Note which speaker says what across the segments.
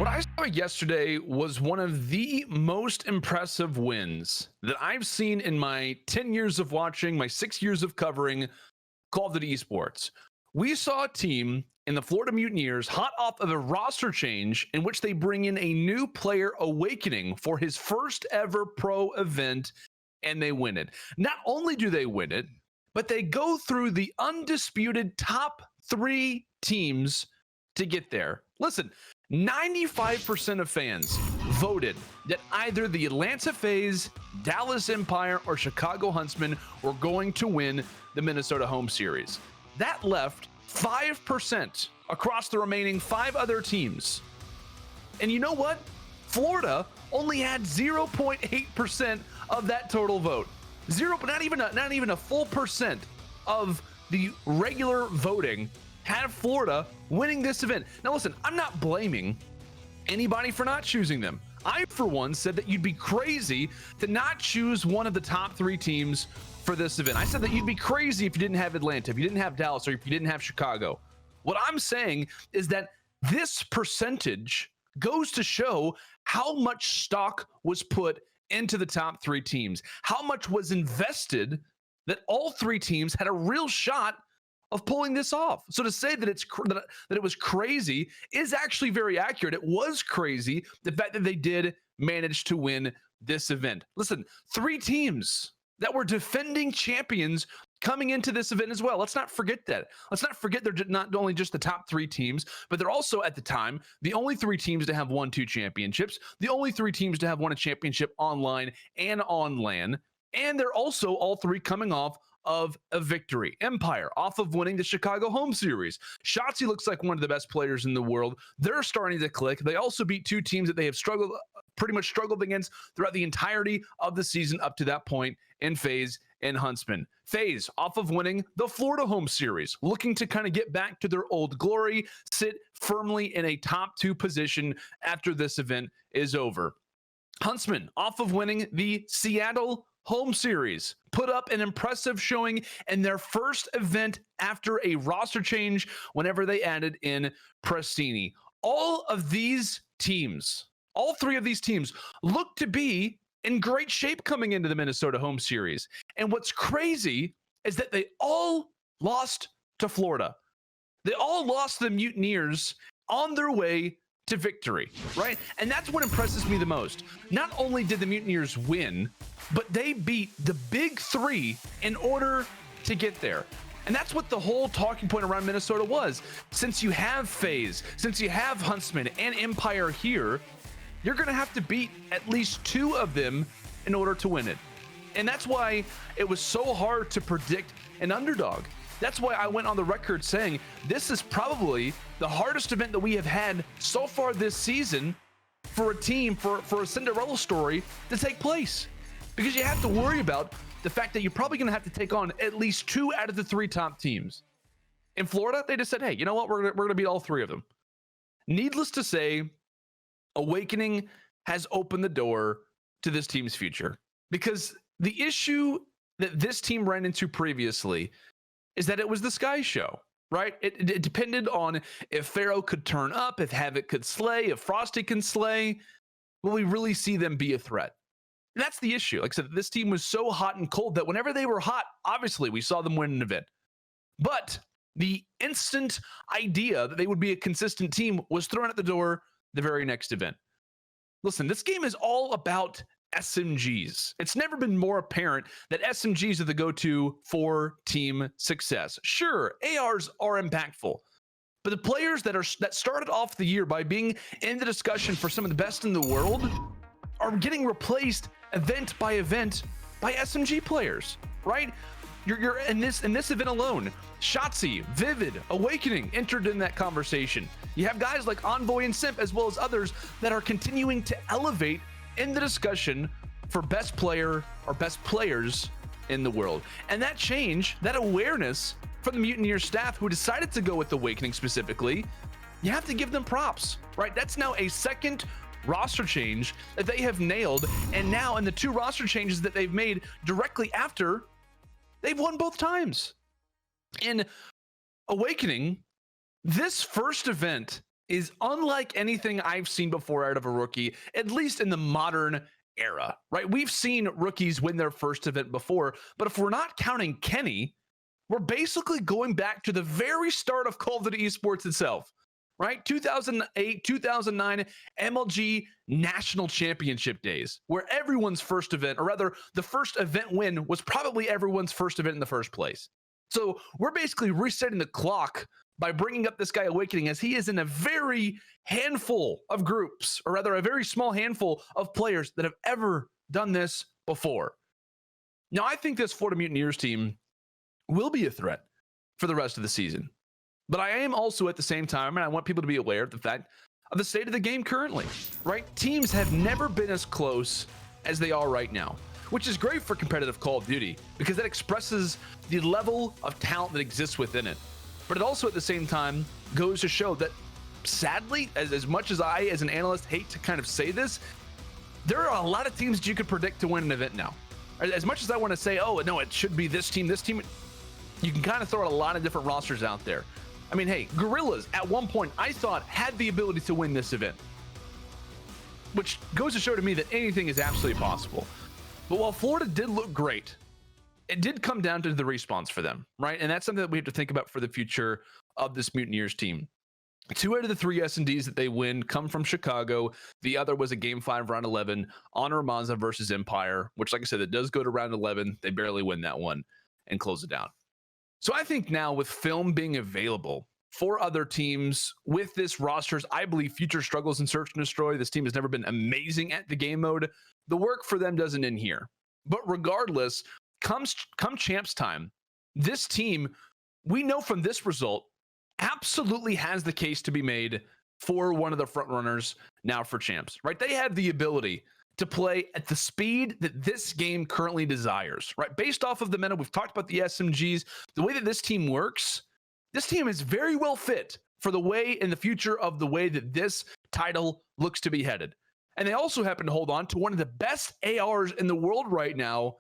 Speaker 1: What I saw yesterday was one of the most impressive wins that I've seen in my 10 years of watching, my 6 years of covering Call of Duty esports. We saw a team in the Florida Mutineers hot off of a roster change in which they bring in a new player, Awakening, for his first ever pro event, and they win it. Not only do they win it, but they go through the undisputed top 3 teams to get there. Listen, 95% of fans voted that either the Atlanta FaZe, Dallas Empire, or Chicago Huntsmen were going to win the Minnesota home series. That left 5% across the remaining 5 other teams. And you know what? Florida only had 0.8% of that total vote. Not even a full percent of the regular voting had Florida winning this event. Now listen, I'm not blaming anybody for not choosing them. I, for one, said that you'd be crazy to not choose one of the top 3 teams for this event. I said that you'd be crazy if you didn't have Atlanta, if you didn't have Dallas, or if you didn't have Chicago. What I'm saying is that this percentage goes to show how much stock was put into the top 3 teams, how much was invested, that all 3 teams had a real shot of pulling this off. So to say that that it was crazy is actually very accurate. It was crazy, the fact that they did manage to win this event. Listen, 3 teams that were defending champions coming into this event as well. Let's not forget that. Let's not forget they're not only just the top 3 teams, but they're also, at the time, the only 3 teams to have won 2 championships, the only 3 teams to have won a championship online and on LAN, and they're also all 3 coming off of a victory. Empire off of winning the Chicago home series. Shotzzy looks like one of the best players in the world. They're starting to click. They also beat 2 teams that they have pretty much struggled against throughout the entirety of the season up to that point in FaZe and Huntsman. FaZe off of winning the Florida home series, looking to kind of get back to their old glory, sit firmly in a top 2 position after this event is over. Huntsman off of winning the Seattle home series, put up an impressive showing in their first event after a roster change whenever they added in Prestini. All of these teams, all 3 of these teams, look to be in great shape coming into the Minnesota home series. And what's crazy is that they all lost to Florida. They all lost the Mutineers on their way to victory, right? And that's what impresses me the most. Not only did the Mutineers win, but they beat the big 3 in order to get there. And that's what the whole talking point around Minnesota was. Since you have FaZe, since you have Huntsman and Empire here, you're going to have to beat at least 2 of them in order to win it. And that's why it was so hard to predict an underdog. That's why I went on the record saying this is probably the hardest event that we have had so far this season for a team, for a Cinderella story to take place. Because you have to worry about the fact that you're probably going to have to take on at least 2 out of the 3 top teams. In Florida, they just said, hey, you know what? We're going to beat all 3 of them. Needless to say, Awakening has opened the door to this team's future. Because the issue that this team ran into previously is that it was the Sky Show, right? It depended on if Pharaoh could turn up, if Havoc could slay, if Frosty can slay. Will we really see them be a threat? And that's the issue. Like I said, this team was so hot and cold that whenever they were hot, obviously we saw them win an event. But the instant idea that they would be a consistent team was thrown at the door the very next event. Listen, this game is all about SMGs. It's never been more apparent that SMGs are the go-to for team success. Sure, ARs are impactful, but the players that started off the year by being in the discussion for some of the best in the world are getting replaced event by event by SMG players, right? You're in this event alone. Shotzzy, Vivid, Awakening entered in that conversation. You have guys like Envoy and Simp, as well as others that are continuing to elevate in the discussion for best player or best players in the world. And that change, that awareness from the Mutineers staff who decided to go with Awakening specifically, you have to give them props, right? That's now a second roster change that they have nailed, and now in the 2 roster changes that they've made directly after, they've won both times. In Awakening, this first event is unlike anything I've seen before out of a rookie, at least in the modern era, right? We've seen rookies win their first event before, but if we're not counting Kenny, we're basically going back to the very start of Call of Duty Esports itself, right? 2008, 2009 MLG National Championship days, where everyone's first event, or rather the first event win, was probably everyone's first event in the first place. So we're basically resetting the clock by bringing up this guy Awakening, as he is in a very handful of groups, or rather a very small handful of players that have ever done this before. Now, I think this Florida Mutineers team will be a threat for the rest of the season. But I am also at the same time, and I want people to be aware of the fact of the state of the game currently, right? Teams have never been as close as they are right now, which is great for competitive Call of Duty because that expresses the level of talent that exists within it. But it also at the same time goes to show that, sadly, as much as I as an analyst hate to kind of say this, there are a lot of teams that you could predict to win an event now. As much as I want to say, oh, no, it should be this team, you can kind of throw out a lot of different rosters out there. I mean, hey, Gorillas at one point I thought had the ability to win this event, which goes to show to me that anything is absolutely possible. But while Florida did look great, it did come down to the respawns for them, right? And that's something that we have to think about for the future of this Mutineers team. 2 out of the 3 S&Ds that they win come from Chicago. The other was a Game 5, Round 11, Honor Mazda versus Empire, which, like I said, it does go to Round 11. They barely win that one and close it down. So I think now with film being available for other teams with this roster's, I believe, future struggles in Search and Destroy, this team has never been amazing at the game mode. The work for them doesn't end here. But regardless, come champs time, this team, we know from this result, absolutely has the case to be made for one of the front runners now for champs, right? They have the ability to play at the speed that this game currently desires, right? Based off of the meta, we've talked about the SMGs, the way that this team works, this team is very well fit for the way in the future of the way that this title looks to be headed. And they also happen to hold on to one of the best ARs in the world right now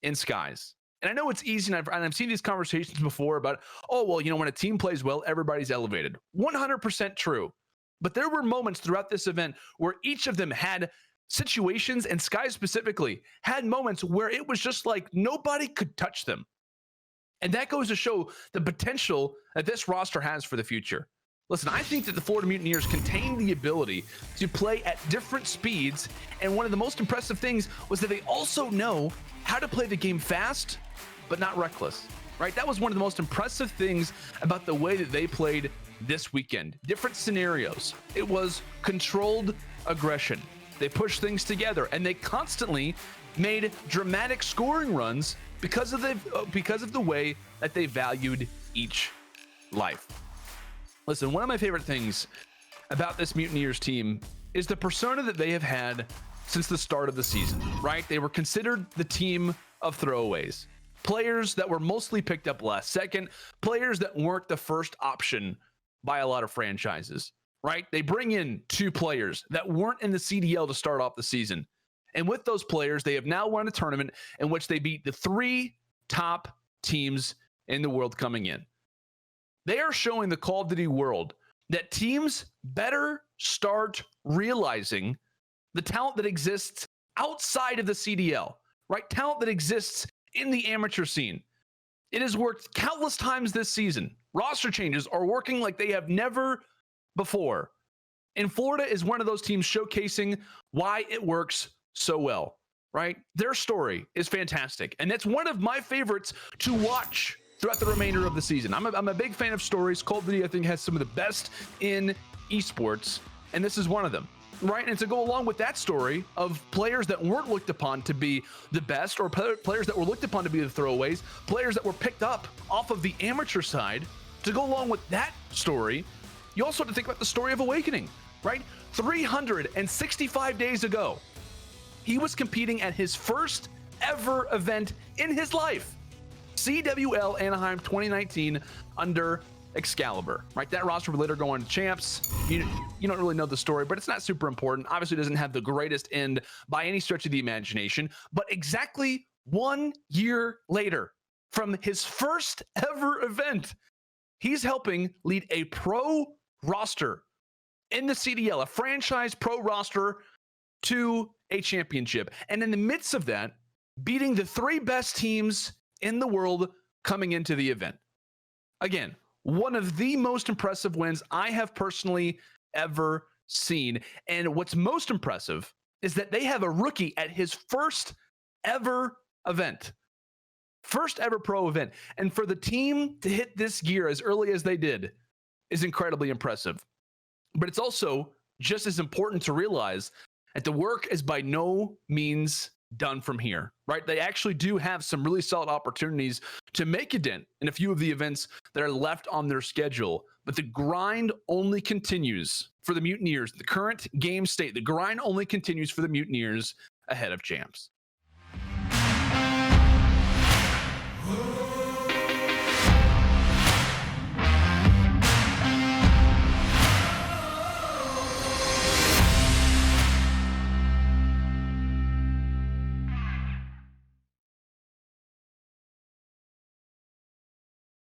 Speaker 1: in Skies. And I know it's easy, and I've seen these conversations before about, oh, well, when a team plays well, everybody's elevated. 100% true. But there were moments throughout this event where each of them had situations, and Sky specifically had moments where it was just like nobody could touch them. And that goes to show the potential that this roster has for the future. Listen, I think that the Florida Mutineers contain the ability to play at different speeds, and one of the most impressive things was that they also know how to play the game fast, but not reckless, right? That was one of the most impressive things about the way that they played this weekend. Different scenarios. It was controlled aggression. They pushed things together, and they constantly made dramatic scoring runs because of the way that they valued each life. Listen, one of my favorite things about this Mutineers team is the persona that they have had since the start of the season, right? They were considered the team of throwaways. Players that were mostly picked up last second, players that weren't the first option by a lot of franchises, right? They bring in 2 players that weren't in the CDL to start off the season. And with those players, they have now won a tournament in which they beat the 3 top teams in the world coming in. They are showing the Call of Duty world that teams better start realizing the talent that exists outside of the CDL, right? Talent that exists in the amateur scene. It has worked countless times this season. Roster changes are working like they have never before. And Florida is one of those teams showcasing why it works so well, right? Their story is fantastic. And that's one of my favorites to watch throughout the remainder of the season. I'm a big fan of stories. Call of Duty, I think, has some of the best in esports, and this is one of them, right? And to go along with that story of players that weren't looked upon to be the best, or players that were looked upon to be the throwaways, players that were picked up off of the amateur side, to go along with that story, you also have to think about the story of Awakening, right? 365 days ago, he was competing at his first ever event in his life. CWL Anaheim 2019 under Excalibur, right? That roster would later go on to champs. You don't really know the story, but it's not super important. Obviously, it doesn't have the greatest end by any stretch of the imagination, but exactly 1 year later, from his first ever event, he's helping lead a pro roster in the CDL, a franchise pro roster to a championship. And in the midst of that, beating the 3 best teams in the world coming into the event. Again, one of the most impressive wins I have personally ever seen. And what's most impressive is that they have a rookie at his first ever event. First ever pro event. And for the team to hit this gear as early as they did is incredibly impressive. But it's also just as important to realize that the work is by no means done from here, right? They actually do have some really solid opportunities to make a dent in a few of the events that are left on their schedule. But the grind only continues for the Mutineers. The current game state, the grind only continues for the Mutineers ahead of champs.